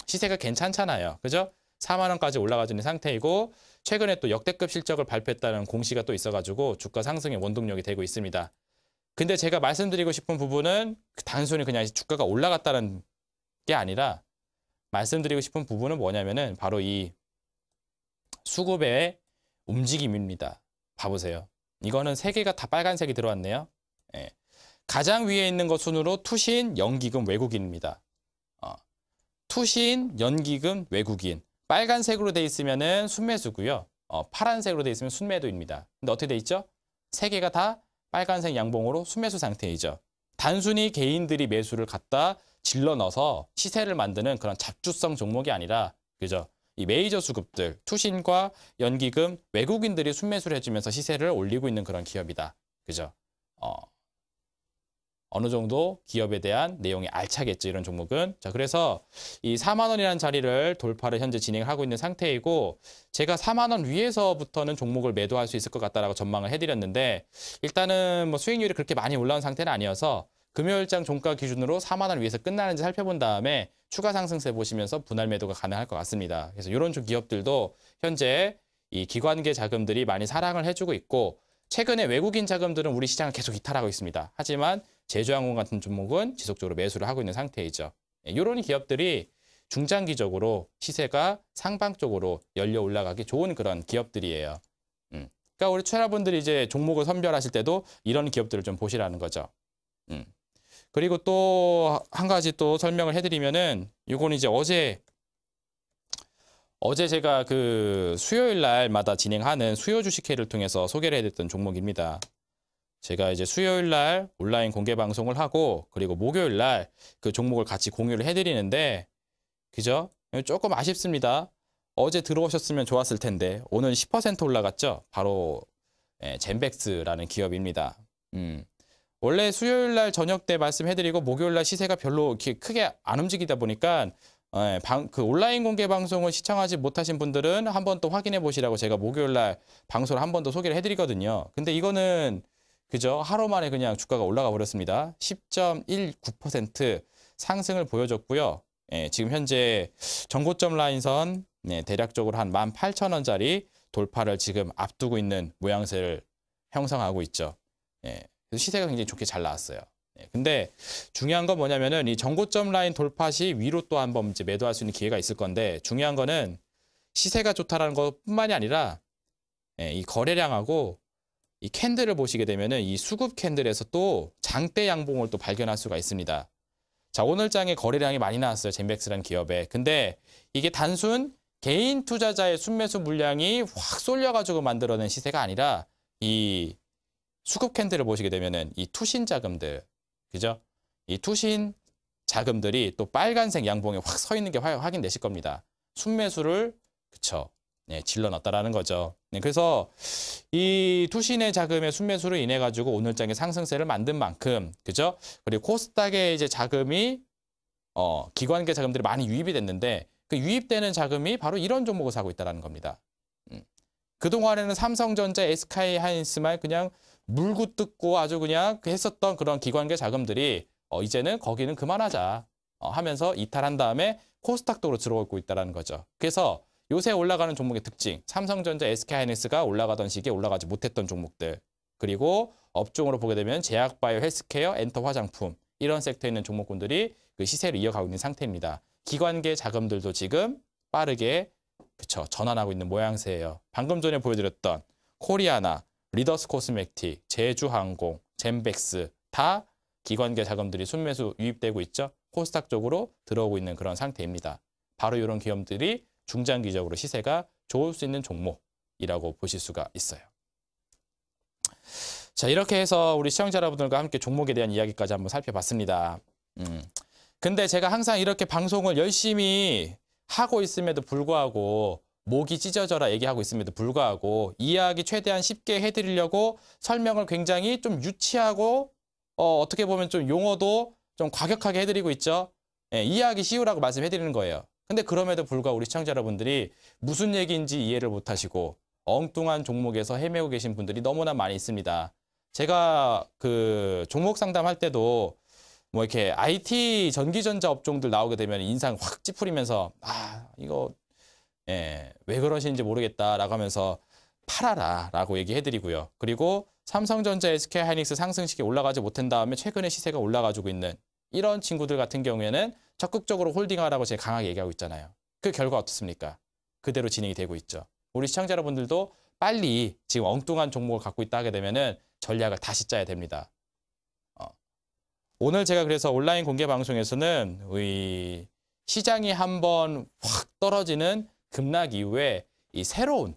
시세가 괜찮잖아요. 그죠? 4만 원까지 올라가주는 상태이고, 최근에 또 역대급 실적을 발표했다는 공시가 또 있어가지고 주가 상승의 원동력이 되고 있습니다. 근데 제가 말씀드리고 싶은 부분은 단순히 그냥 주가가 올라갔다는 게 아니라, 말씀드리고 싶은 부분은 뭐냐면은 바로 이 수급의 움직임입니다. 봐보세요. 이거는 세 개가 다 빨간색이 들어왔네요. 가장 위에 있는 것 순으로 투신, 연기금, 외국인입니다. 투신, 연기금, 외국인. 빨간색으로 돼 있으면은 순매수고요. 파란색으로 돼 있으면 순매도입니다. 근데 어떻게 돼 있죠? 세 개가 다 빨간색 양봉으로 순매수 상태이죠. 단순히 개인들이 매수를 갖다 질러 넣어서 시세를 만드는 그런 잡주성 종목이 아니라, 그죠? 이 메이저 수급들, 투신과 연기금, 외국인들이 순매수를 해주면서 시세를 올리고 있는 그런 기업이다. 그죠? 어느 정도 기업에 대한 내용이 알차겠죠, 이런 종목은. 자, 그래서 이 4만 원이라는 자리를 돌파를 현재 진행하고 있는 상태이고, 제가 4만 원 위에서부터는 종목을 매도할 수 있을 것 같다라고 전망을 해드렸는데, 일단은 뭐 수익률이 그렇게 많이 올라온 상태는 아니어서 금요일장 종가 기준으로 4만 원 위에서 끝나는지 살펴본 다음에 추가 상승세 보시면서 분할 매도가 가능할 것 같습니다. 그래서 이런 기업들도 현재 이 기관계 자금들이 많이 사랑을 해주고 있고, 최근에 외국인 자금들은 우리 시장을 계속 이탈하고 있습니다. 하지만 제주항공 같은 종목은 지속적으로 매수를 하고 있는 상태이죠. 이런 기업들이 중장기적으로 시세가 상방 쪽으로 열려 올라가기 좋은 그런 기업들이에요. 그러니까 우리 투자자분들이 이제 종목을 선별하실 때도 이런 기업들을 좀 보시라는 거죠. 그리고 또 한 가지 또 설명을 해드리면은, 이거는 이제 어제 제가 그 수요일 날마다 진행하는 수요 주식회를 통해서 소개를 해드렸던 종목입니다. 제가 이제 수요일 날 온라인 공개 방송을 하고, 그리고 목요일 날 그 종목을 같이 공유를 해드리는데, 그죠? 조금 아쉽습니다. 어제 들어오셨으면 좋았을 텐데 오늘 10% 올라갔죠? 바로 젠백스라는 기업입니다. 원래 수요일 날 저녁 때 말씀해드리고 목요일 날 시세가 별로 이렇게 크게 안 움직이다 보니까 그 온라인 공개 방송을 시청하지 못하신 분들은 한번 또 확인해 보시라고 제가 목요일 날 방송을 한 번 더 소개를 해드리거든요. 근데 이거는 그죠? 하루 만에 그냥 주가가 올라가 버렸습니다. 10.19% 상승을 보여줬고요. 지금 현재 전고점 라인선 대략적으로 한 18,000원짜리 돌파를 지금 앞두고 있는 모양새를 형성하고 있죠. 그래서 시세가 굉장히 좋게 잘 나왔어요. 근데 중요한 건 뭐냐면은 이 전고점 라인 돌파 시 위로 또 한번 이제 매도할 수 있는 기회가 있을 건데 중요한 거는 시세가 좋다라는 것뿐만이 아니라 이 거래량하고 이 캔들을 보시게 되면은 이 수급 캔들에서 또 장대 양봉을 또 발견할 수가 있습니다. 자, 오늘 장에 거래량이 많이 나왔어요. 젠백스라는 기업에. 근데 이게 단순 개인 투자자의 순매수 물량이 확 쏠려가지고 만들어낸 시세가 아니라 이 수급 캔들을 보시게 되면은 이 투신 자금들, 그죠? 이 투신 자금들이 또 빨간색 양봉에 확 서 있는 게 확인되실 겁니다. 순매수를, 그쵸? 질러 넣었다라는 거죠. 그래서 이 투신의 자금의 순매수로 인해 가지고 오늘장에 상승세를 만든 만큼, 그죠? 그리고 코스닥에 이제 자금이 기관계 자금들이 많이 유입이 됐는데 그 유입되는 자금이 바로 이런 종목을 사고 있다는 겁니다. 그동안에는 삼성전자, SK하이닉스만 그냥 물고 뜯고 아주 그냥 했었던 그런 기관계 자금들이 이제는 거기는 그만하자 하면서 이탈한 다음에 코스닥도로 들어오고 있다는 거죠. 그래서 요새 올라가는 종목의 특징, 삼성전자, SK하이닉스가 올라가던 시기에 올라가지 못했던 종목들, 그리고 업종으로 보게 되면 제약바이오, 헬스케어, 엔터, 화장품 이런 섹터에 있는 종목군들이 그 시세를 이어가고 있는 상태입니다. 기관계 자금들도 지금 빠르게 전환하고 있는 모양새예요. 방금 전에 보여드렸던 코리아나, 리더스 코스메틱, 제주항공, 젠백스 다 기관계 자금들이 순매수 유입되고 있죠. 코스닥 쪽으로 들어오고 있는 그런 상태입니다. 바로 이런 기업들이 중장기적으로 시세가 좋을 수 있는 종목이라고 보실 수가 있어요. 자, 이렇게 해서 우리 시청자 여러분들과 함께 종목에 대한 이야기까지 한번 살펴봤습니다. 근데 제가 항상 이렇게 방송을 열심히 하고 있음에도 불구하고 목이 찢어져라 얘기하고 있음에도 불구하고 이야기 최대한 쉽게 해드리려고 설명을 굉장히 좀 유치하고 어떻게 보면 좀 용어도 좀 과격하게 해드리고 있죠. 이해하기 쉬우라고 말씀해드리는 거예요. 근데 그럼에도 불구하고 우리 시청자 여러분들이 무슨 얘기인지 이해를 못하시고 엉뚱한 종목에서 헤매고 계신 분들이 너무나 많이 있습니다. 제가 그 종목 상담할 때도 뭐 이렇게 IT 전기전자 업종들 나오게 되면 인상 확 찌푸리면서 이거 왜 그러시는지 모르겠다라고 하면서 팔아라 라고 얘기해드리고요. 그리고 삼성전자, SK하이닉스 상승 시기에 올라가지 못한 다음에 최근에 시세가 올라가지고 있는 이런 친구들 같은 경우에는 적극적으로 홀딩하라고 제가 강하게 얘기하고 있잖아요. 그 결과 어떻습니까? 그대로 진행이 되고 있죠. 우리 시청자 여러분들도 빨리 지금 엉뚱한 종목을 갖고 있다 하게 되면은 전략을 다시 짜야 됩니다. 오늘 제가 그래서 온라인 공개 방송에서는 이 시장이 한번 확 떨어지는 급락 이후에 이 새로운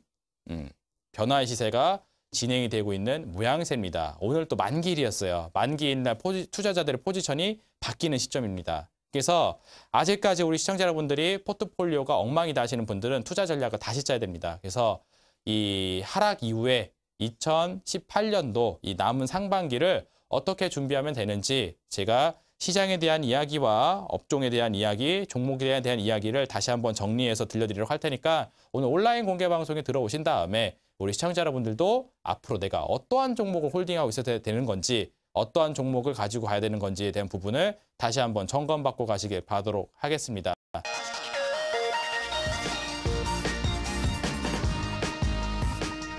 변화의 시세가 진행이 되고 있는 모양새입니다. 오늘 또 만기일이었어요. 만기일 날 투자자들의 포지션이 바뀌는 시점입니다. 그래서 아직까지 우리 시청자 여러분들이 포트폴리오가 엉망이다 하시는 분들은 투자 전략을 다시 짜야 됩니다. 그래서 이 하락 이후에 2018년도 이 남은 상반기를 어떻게 준비하면 되는지 제가 시장에 대한 이야기와 업종에 대한 이야기, 종목에 대한 이야기를 다시 한번 정리해서 들려드리도록 할 테니까 오늘 온라인 공개 방송에 들어오신 다음에 우리 시청자 여러분들도 앞으로 내가 어떠한 종목을 홀딩하고 있어야 되는 건지 어떠한 종목을 가지고 가야 되는 건지에 대한 부분을 다시 한번 점검받고 가시길 바라도록 하겠습니다.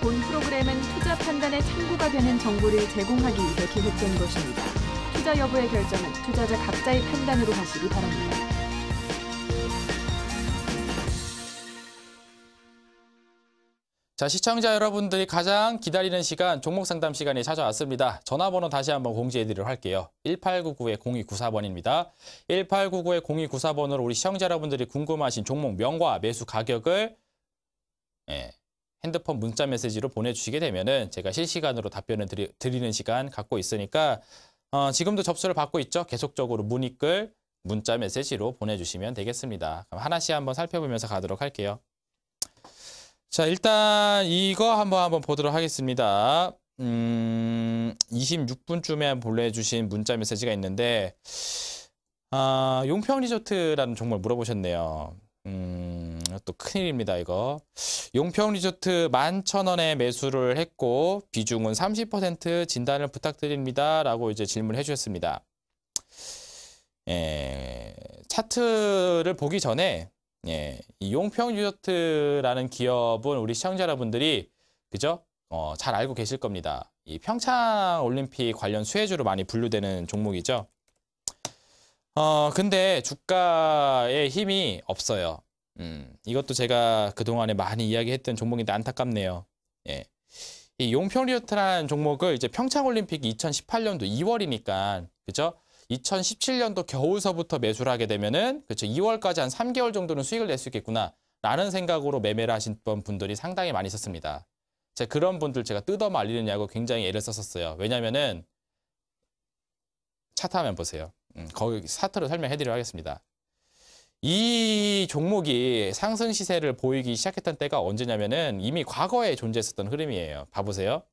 본 프로그램은 투자 판단에 참고가 되는 정보를 제공하기 위해 기획된 것입니다. 투자 여부의 결정은 투자자 각자의 판단으로 하시기 바랍니다. 자, 시청자 여러분들이 가장 기다리는 시간, 종목 상담 시간이 찾아왔습니다. 전화번호 다시 한번 공지해드리도록 할게요. 1899-0294번입니다. 1899-0294번으로 우리 시청자 여러분들이 궁금하신 종목 명과 매수 가격을 핸드폰 문자 메시지로 보내주시게 되면은 제가 실시간으로 답변을 드리는 시간 갖고 있으니까 지금도 접수를 받고 있죠. 계속적으로 문의글 문자 메시지로 보내주시면 되겠습니다. 그럼 하나씩 한번 살펴보면서 가도록 할게요. 자, 일단 이거 한번 보도록 하겠습니다. 26분쯤에 보내주신 문자 메시지가 있는데 용평 리조트라는 종목을 물어보셨네요. 또 큰일입니다, 이거. 용평 리조트 11,000원에 매수를 했고, 비중은 30% 진단을 부탁드립니다. 라고 이제 질문을 해주셨습니다. 차트를 보기 전에, 이 용평 리조트라는 기업은 우리 시청자 여러분들이, 그죠? 잘 알고 계실 겁니다. 이 평창 올림픽 관련 수혜주로 많이 분류되는 종목이죠. 근데 주가에 힘이 없어요. 이것도 제가 그동안에 많이 이야기했던 종목인데 안타깝네요. 예. 이 용평 리조트라는 종목을 이제 평창 올림픽이 2018년도 2월이니까, 그죠? 2017년도 겨울서부터 매수를 하게 되면은, 그렇죠? 2월까지 한 3개월 정도는 수익을 낼 수 있겠구나 라는 생각으로 매매를 하신 분들이 상당히 많이 있었습니다. 제가 그런 분들 제가 뜯어 말리느냐고 굉장히 애를 썼었어요. 왜냐면은 차트 화면 보세요. 거기 차트로 설명해드리도록 하겠습니다. 이 종목이 상승 시세를 보이기 시작했던 때가 언제냐면은 이미 과거에 존재했었던 흐름이에요. 봐보세요.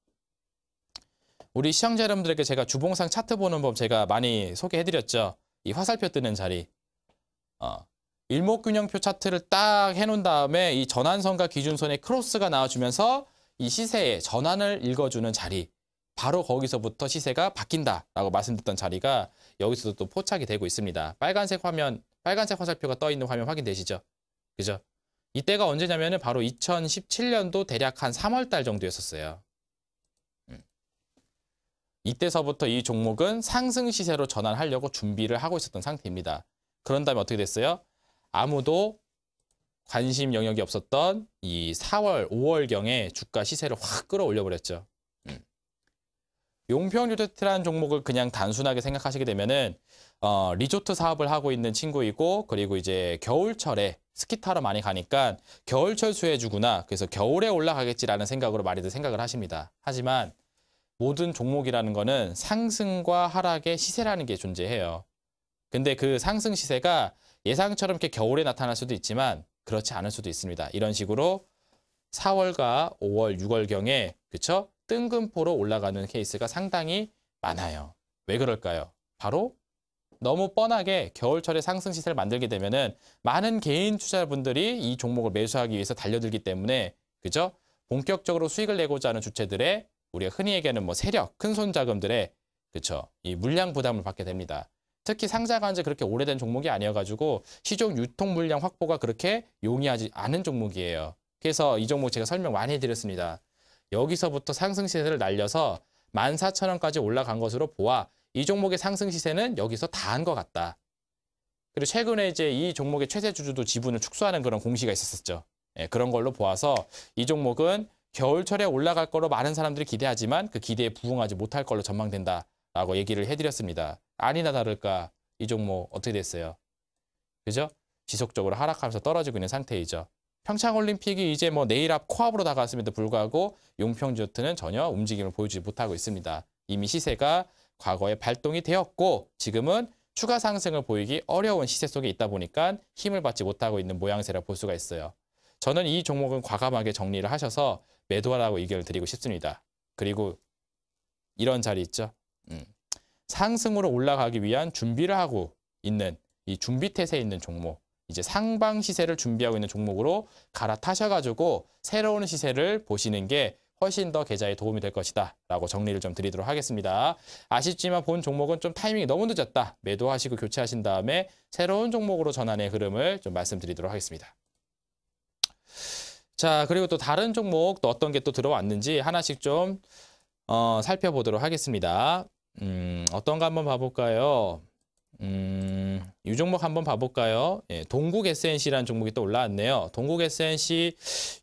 우리 시청자 여러분들에게 제가 주봉상 차트 보는 법 제가 많이 소개해드렸죠. 이 화살표 뜨는 자리. 일목균형표 차트를 딱 해놓은 다음에 이 전환선과 기준선의 크로스가 나와주면서 이 시세의 전환을 읽어주는 자리. 바로 거기서부터 시세가 바뀐다라고 말씀드렸던 자리가 여기서도 또 포착이 되고 있습니다. 빨간색 화살표가 떠 있는 화면 확인되시죠? 그죠? 이때가 언제냐면은 바로 2017년도 대략 한 3월 달 정도였었어요. 이때서부터 이 종목은 상승 시세로 전환하려고 준비를 하고 있었던 상태입니다. 그런 다음에 어떻게 됐어요? 아무도 관심 영역이 없었던 이 4월, 5월경에 주가 시세를 확 끌어올려 버렸죠. 용평 리조트라는 종목을 그냥 단순하게 생각하시게 되면은 리조트 사업을 하고 있는 친구이고, 그리고 이제 겨울철에 스키 타러 많이 가니까 겨울철 수혜주구나, 그래서 겨울에 올라가겠지라는 생각으로 많이들 생각을 하십니다. 하지만 모든 종목이라는 거는 상승과 하락의 시세라는 게 존재해요. 근데 그 상승 시세가 예상처럼 이렇게 겨울에 나타날 수도 있지만 그렇지 않을 수도 있습니다. 이런 식으로 4월과 5월, 6월경에, 그쵸? 뜬금포로 올라가는 케이스가 상당히 많아요. 왜 그럴까요? 바로 너무 뻔하게 겨울철에 상승 시세를 만들게 되면은 많은 개인 투자자분들이 이 종목을 매수하기 위해서 달려들기 때문에, 그죠? 본격적으로 수익을 내고자 하는 주체들의, 우리가 흔히 얘기하는 뭐 세력, 큰손 자금들의, 그쵸? 이 물량 부담을 받게 됩니다. 특히 상장한 지 그렇게 오래된 종목이 아니어가지고 시중 유통 물량 확보가 그렇게 용이하지 않은 종목이에요. 그래서 이 종목 제가 설명 많이 해드렸습니다. 여기서부터 상승 시세를 날려서 14,000원까지 올라간 것으로 보아 이 종목의 상승 시세는 여기서 다 한 것 같다. 그리고 최근에 이제 이 종목의 최대 주주도 지분을 축소하는 그런 공시가 있었었죠. 그런 걸로 보아서 이 종목은 겨울철에 올라갈 거로 많은 사람들이 기대하지만 그 기대에 부응하지 못할 걸로 전망된다라고 얘기를 해드렸습니다. 아니나 다를까 이 종목 어떻게 됐어요? 그죠? 지속적으로 하락하면서 떨어지고 있는 상태이죠. 평창올림픽이 이제 뭐 내일 앞 코앞으로 다가왔음에도 불구하고 용평 리조트는 전혀 움직임을 보여주지 못하고 있습니다. 이미 시세가 과거에 발동이 되었고 지금은 추가 상승을 보이기 어려운 시세 속에 있다 보니까 힘을 받지 못하고 있는 모양새라 볼 수가 있어요. 저는 이 종목은 과감하게 정리를 하셔서 매도하라고 의견을 드리고 싶습니다. 그리고 이런 자리 있죠. 상승으로 올라가기 위한 준비를 하고 있는 이 준비태세에 있는 종목. 이제 상방 시세를 준비하고 있는 종목으로 갈아타셔가지고 새로운 시세를 보시는 게 훨씬 더 계좌에 도움이 될 것이다 라고 정리를 좀 드리도록 하겠습니다. 아쉽지만 본 종목은 좀 타이밍이 너무 늦었다. 매도하시고 교체하신 다음에 새로운 종목으로 전환의 흐름을 좀 말씀드리도록 하겠습니다. 자, 그리고 또 다른 종목 또 어떤 게 또 들어왔는지 하나씩 좀 살펴보도록 하겠습니다. 어떤 거 한번 봐볼까요? 이 종목 한번 봐볼까요? 예, 동국 SNC라는 종목이 또 올라왔네요. 동국 SNC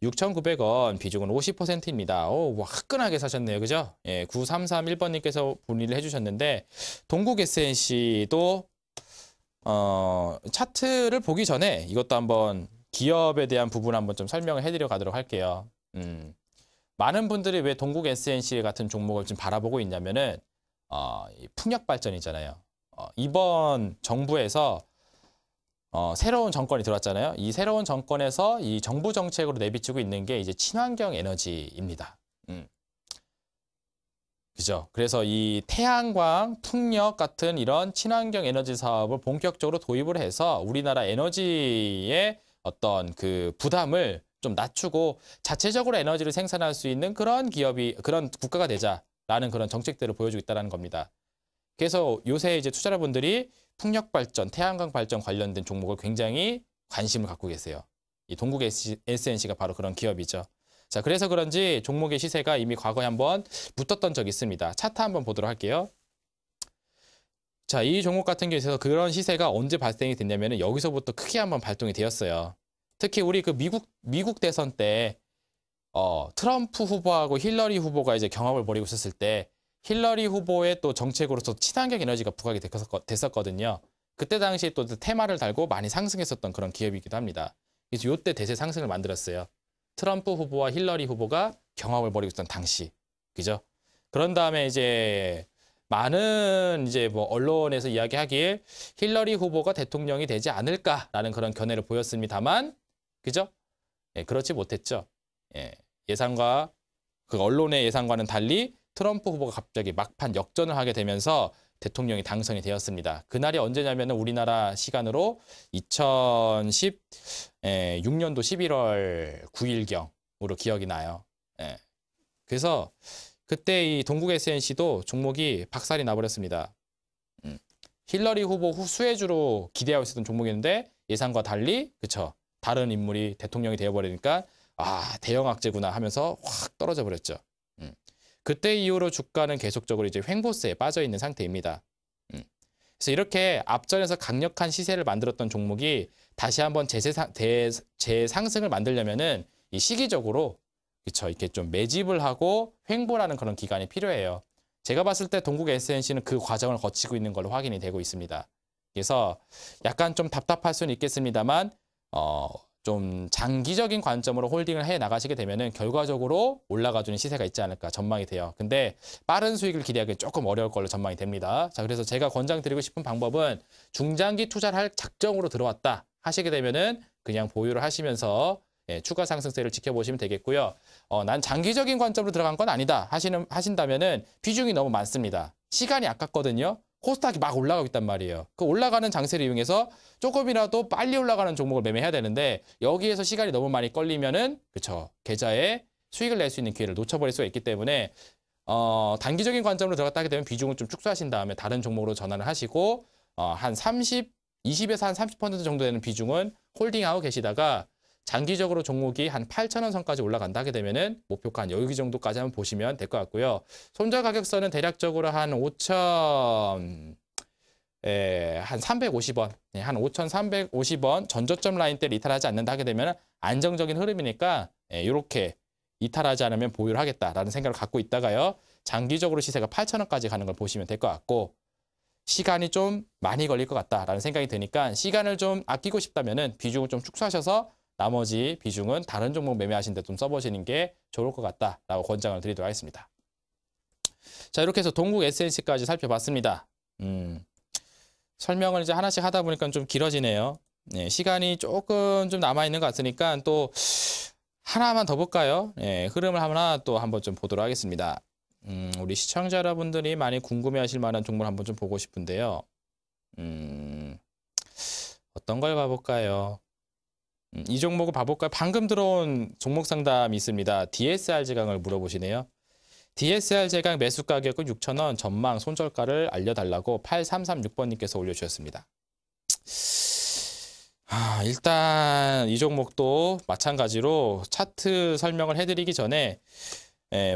6,900원, 비중은 50%입니다. 오, 화끈하게 사셨네요. 그죠? 예, 9331번님께서 문의를 해주셨는데, 동국 SNC도, 차트를 보기 전에 이것도 한번 기업에 대한 부분 한번 좀 설명을 해드려 가도록 할게요. 많은 분들이 왜 동국 SNC 같은 종목을 지금 바라보고 있냐면은, 풍력 발전이잖아요. 이번 정부에서 새로운 정권이 들어왔잖아요. 이 새로운 정권에서 이 정부 정책으로 내비치고 있는 게 이제 친환경 에너지입니다. 그죠? 그래서 이 태양광, 풍력 같은 이런 친환경 에너지 사업을 본격적으로 도입을 해서 우리나라 에너지의 어떤 그 부담을 좀 낮추고 자체적으로 에너지를 생산할 수 있는 그런 기업이, 그런 국가가 되자라는 그런 정책들을 보여주고 있다는 겁니다. 그래서 요새 이제 투자자분들이 풍력 발전, 태양광 발전 관련된 종목을 굉장히 관심을 갖고 계세요. 이 동국 SNC가 바로 그런 기업이죠. 자, 그래서 그런지 종목의 시세가 이미 과거에 한번 붙었던 적이 있습니다. 차트 한번 보도록 할게요. 자, 이 종목 같은 경우에 있어서 그런 시세가 언제 발생이 됐냐면은 여기서부터 크게 한번 발동이 되었어요. 특히 우리 그 미국 대선 때 트럼프 후보하고 힐러리 후보가 이제 경합을 벌이고 있었을 때 힐러리 후보의 또 정책으로서 친환경 에너지가 부각이 됐었거든요. 그때 당시에 또 테마를 달고 많이 상승했었던 그런 기업이기도 합니다. 그래서 이때 대세 상승을 만들었어요. 트럼프 후보와 힐러리 후보가 경합을 벌이고 있던 당시, 그죠? 그런 다음에 이제 많은 이제 뭐 언론에서 이야기하길 힐러리 후보가 대통령이 되지 않을까라는 그런 견해를 보였습니다만, 그죠? 예, 그렇지 못했죠. 예, 예상과 그 언론의 예상과는 달리 트럼프 후보가 갑자기 막판 역전을 하게 되면서 대통령이 당선이 되었습니다. 그날이 언제냐면 우리나라 시간으로 2016년도 11월 9일경으로 기억이 나요. 예. 그래서 그때 이 동국 SNC도 종목이 박살이 나버렸습니다. 힐러리 후보 수혜주로 기대하고 있었던 종목이었는데 예상과 달리 그쵸 다른 인물이 대통령이 되어버리니까 아 대형 악재구나 하면서 확 떨어져 버렸죠. 그때 이후로 주가는 계속적으로 이제 횡보세에 빠져 있는 상태입니다. 그래서 이렇게 앞전에서 강력한 시세를 만들었던 종목이 다시 한번 재상승을 만들려면은 이 시기적으로 그쵸 이렇게 좀 매집을 하고 횡보라는 그런 기간이 필요해요. 제가 봤을 때 동국 SNC는 그 과정을 거치고 있는 걸로 확인이 되고 있습니다. 그래서 약간 좀 답답할 수는 있겠습니다만 좀 장기적인 관점으로 홀딩을 해 나가시게 되면은 결과적으로 올라가주는 시세가 있지 않을까 전망이 돼요. 근데 빠른 수익을 기대하기는 조금 어려울 걸로 전망이 됩니다. 자, 그래서 제가 권장드리고 싶은 방법은 중장기 투자를 할 작정으로 들어왔다 하시게 되면은 그냥 보유를 하시면서 예, 추가 상승세를 지켜보시면 되겠고요. 난 장기적인 관점으로 들어간 건 아니다 하신다면은 비중이 너무 많습니다. 시간이 아깝거든요. 코스닥이 막 올라가고 있단 말이에요. 그 올라가는 장세를 이용해서 조금이라도 빨리 올라가는 종목을 매매해야 되는데 여기에서 시간이 너무 많이 걸리면은 그쵸 계좌에 수익을 낼 수 있는 기회를 놓쳐버릴 수가 있기 때문에 단기적인 관점으로 들어갔다 하게 되면 비중을 좀 축소하신 다음에 다른 종목으로 전환을 하시고 한 20에서 한 30% 정도 되는 비중은 홀딩하고 계시다가 장기적으로 종목이 한 8,000원 선까지 올라간다 하게 되면은 목표가 한 여기 정도까지 한번 보시면 될 것 같고요. 손절 가격선은 대략적으로 한 5,000, 한 350원, 한 5,350원 전저점 라인대를 이탈하지 않는다 하게 되면 안정적인 흐름이니까 이렇게 이탈하지 않으면 보유를 하겠다라는 생각을 갖고 있다가요. 장기적으로 시세가 8,000원까지 가는 걸 보시면 될 것 같고 시간이 좀 많이 걸릴 것 같다라는 생각이 드니까 시간을 좀 아끼고 싶다면은 비중을 좀 축소하셔서 나머지 비중은 다른 종목 매매하신 데 좀 써보시는 게 좋을 것 같다라고 권장을 드리도록 하겠습니다. 자, 이렇게 해서 동국 SNC까지 살펴봤습니다. 설명을 이제 하나씩 하다 보니까 좀 길어지네요. 네, 시간이 조금 좀 남아있는 것 같으니까 또 하나만 더 볼까요? 네, 흐름을 하나 또 한번 좀 보도록 하겠습니다. 우리 시청자 여러분들이 많이 궁금해하실 만한 종목을 한번 좀 보고 싶은데요. 어떤 걸 봐볼까요? 이 종목을 봐볼까요? 방금 들어온 종목 상담이 있습니다. DSR 제강을 물어보시네요. DSR 제강 매수 가격은 6,000원, 전망 손절가를 알려달라고 8336번님께서 올려주셨습니다. 일단 이 종목도 마찬가지로 차트 설명을 해드리기 전에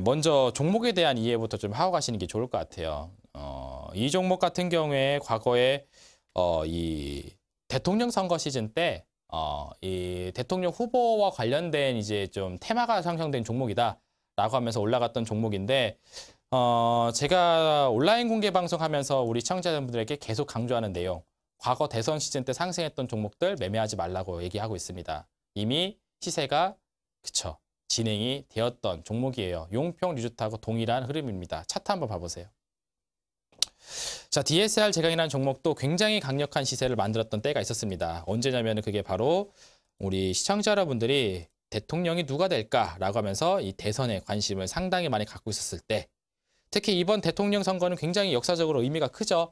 먼저 종목에 대한 이해부터 좀 하고 가시는 게 좋을 것 같아요. 이 종목 같은 경우에 과거에 이 대통령 선거 시즌 때 이 대통령 후보와 관련된 이제 좀 테마가 형성된 종목이다라고 하면서 올라갔던 종목인데 제가 온라인 공개 방송하면서 우리 시청자분들에게 계속 강조하는 내용 과거 대선 시즌 때 상승했던 종목들 매매하지 말라고 얘기하고 있습니다. 이미 시세가 그쵸 진행이 되었던 종목이에요. 용평 리조트하고 동일한 흐름입니다. 차트 한번 봐보세요. 자, DSR 제강이라는 종목도 굉장히 강력한 시세를 만들었던 때가 있었습니다. 언제냐면 그게 바로 우리 시청자 여러분들이 대통령이 누가 될까라고 하면서 이 대선에 관심을 상당히 많이 갖고 있었을 때 특히 이번 대통령 선거는 굉장히 역사적으로 의미가 크죠.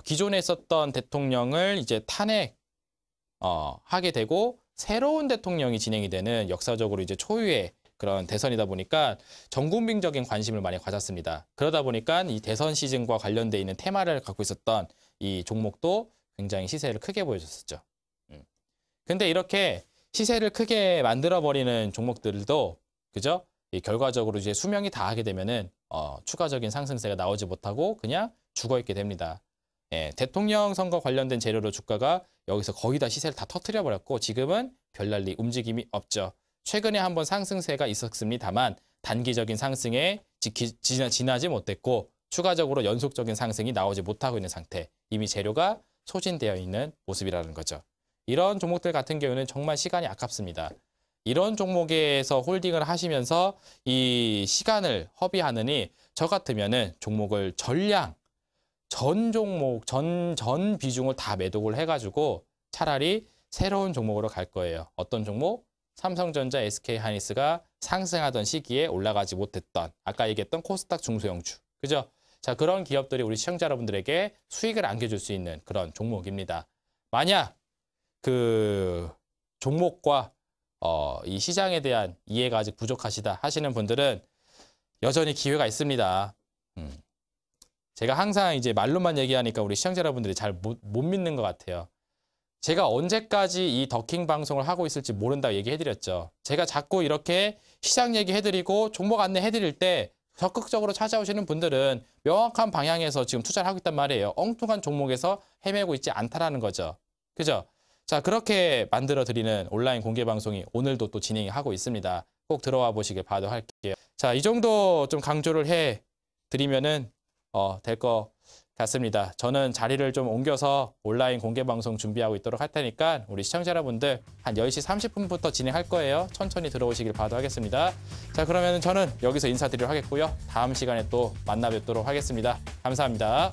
기존에 있었던 대통령을 이제 탄핵 하게 되고 새로운 대통령이 진행이 되는 역사적으로 이제 초유의 그런 대선이다 보니까 전 국민적인 관심을 많이 가졌습니다. 그러다 보니까 이 대선 시즌과 관련돼 있는 테마를 갖고 있었던 이 종목도 굉장히 시세를 크게 보여줬었죠. 근데 이렇게 시세를 크게 만들어버리는 종목들도 그죠? 이 결과적으로 이제 수명이 다하게 되면은 추가적인 상승세가 나오지 못하고 그냥 죽어있게 됩니다. 예, 대통령 선거 관련된 재료로 주가가 여기서 거의 다 시세를 다 터뜨려 버렸고 지금은 별난리 움직임이 없죠. 최근에 한번 상승세가 있었습니다만 단기적인 상승에 지나지 못했고 추가적으로 연속적인 상승이 나오지 못하고 있는 상태. 이미 재료가 소진되어 있는 모습이라는 거죠. 이런 종목들 같은 경우는 정말 시간이 아깝습니다. 이런 종목에서 홀딩을 하시면서 이 시간을 허비하느니 저 같으면은 종목을 전 종목, 전 비중을 다 매독을 해가지고 차라리 새로운 종목으로 갈 거예요. 어떤 종목? 삼성전자, SK하이닉스가 상승하던 시기에 올라가지 못했던 아까 얘기했던 코스닥 중소형주. 그죠? 자, 그런 기업들이 우리 시청자 여러분들에게 수익을 안겨줄 수 있는 그런 종목입니다. 만약 그 종목과 이 시장에 대한 이해가 아직 부족하시다 하시는 분들은 여전히 기회가 있습니다. 제가 항상 이제 말로만 얘기하니까 우리 시청자 여러분들이 잘 못 믿는 것 같아요. 제가 언제까지 이 더킹 방송을 하고 있을지 모른다고 얘기해드렸죠. 제가 자꾸 이렇게 시장 얘기해드리고 종목 안내해드릴 때 적극적으로 찾아오시는 분들은 명확한 방향에서 지금 투자를 하고 있단 말이에요. 엉뚱한 종목에서 헤매고 있지 않다라는 거죠. 그죠? 자, 그렇게 만들어드리는 온라인 공개 방송이 오늘도 또 진행이 하고 있습니다. 꼭 들어와 보시길 바라할게요. 자, 이 정도 좀 강조를 해드리면은 될 것 같습니다. 저는 자리를 좀 옮겨서 온라인 공개 방송 준비하고 있도록 할 테니까 우리 시청자 여러분들 한 10시 30분부터 진행할 거예요. 천천히 들어오시길 바라겠습니다. 자, 그러면 저는 여기서 인사드리도록 하겠고요. 다음 시간에 또 만나 뵙도록 하겠습니다. 감사합니다.